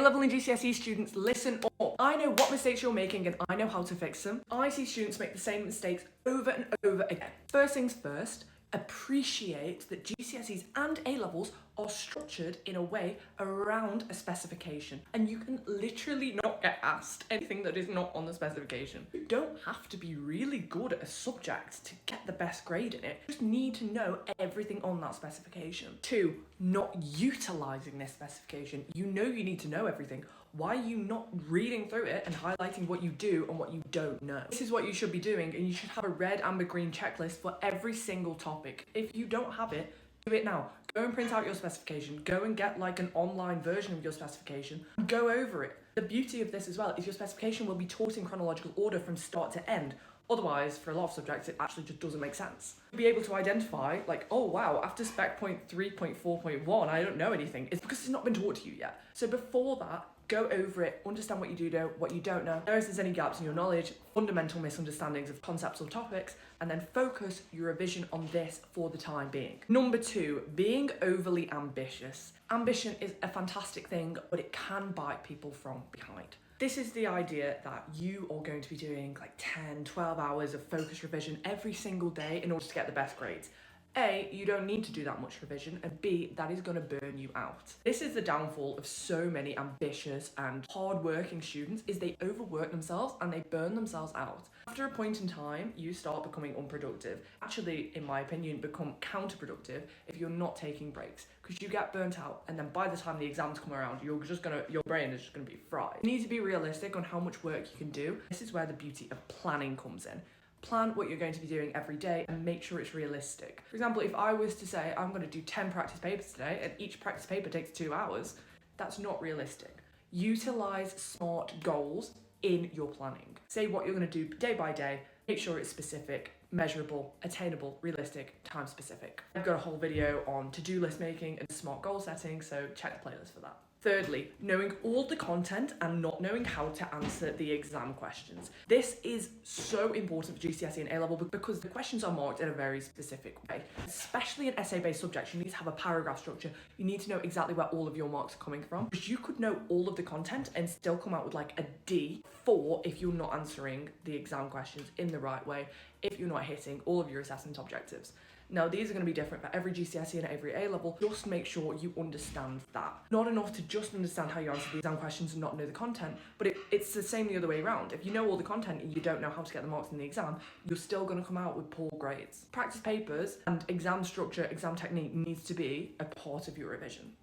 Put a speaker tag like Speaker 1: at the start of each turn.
Speaker 1: A-level and GCSE students, listen up. I know what mistakes you're making and I know how to fix them. I see students make the same mistakes over and over again. First things first, appreciate that GCSEs and A-levels are structured in a way around a specification, and you can literally not get asked anything that is not on the specification. You don't have to be really good at a subject to get the best grade in it. You just need to know everything on that specification. 2, not utilising this specification. You know you need to know everything. Why are you not reading through it and highlighting what you do and what you don't know? This is what you should be doing, and you should have a red, amber, green checklist for every single topic. If you don't have it, do it now. Go and print out your specification. Go and get like an online version of your specification and go over it. The beauty of this as well is your specification will be taught in chronological order from start to end. Otherwise, for a lot of subjects, it actually just doesn't make sense. You'll be able to identify, like, oh wow, after spec point 3.4.1, I don't know anything. It's because it's not been taught to you yet. So before that, go over it, understand what you do know, what you don't know, notice if there's any gaps in your knowledge, fundamental misunderstandings of concepts or topics, and then focus your revision on this for the time being. Number 2, being overly ambitious. Ambition is a fantastic thing, but it can bite people from behind. This is the idea that you are going to be doing like 10, 12 hours of focus revision every single day in order to get the best grades. A, you don't need to do that much revision, and B, that is going to burn you out. This is the downfall of so many ambitious and hard-working students, is they overwork themselves and they burn themselves out. After a point in time, you start becoming unproductive. Actually, in my opinion, become counterproductive if you're not taking breaks, because you get burnt out, and then by the time the exams come around, your brain is just gonna be fried. You need to be realistic on how much work you can do. This is where the beauty of planning comes in. Plan what you're going to be doing every day and make sure it's realistic. For example, if I was to say I'm going to do 10 practice papers today and each practice paper takes 2 hours, that's not realistic. Utilize SMART goals in your planning. Say what you're going to do day by day, make sure it's specific, measurable, attainable, realistic, time specific. I've got a whole video on to-do list making and SMART goal setting, so check the playlist for that. Thirdly, knowing all the content and not knowing how to answer the exam questions. This is so important for GCSE and A-level because the questions are marked in a very specific way. Especially in essay-based subjects, you need to have a paragraph structure. You need to know exactly where all of your marks are coming from. Because you could know all of the content and still come out with like a D4 if you're not answering the exam questions in the right way, if you're not hitting all of your assessment objectives. Now, these are going to be different for every GCSE and every A-level. Just make sure you understand that. Not enough to just understand how you answer the exam questions and not know the content, but it's the same the other way around. If you know all the content and you don't know how to get the marks in the exam, you're still going to come out with poor grades. Practice papers and exam structure, exam technique needs to be a part of your revision.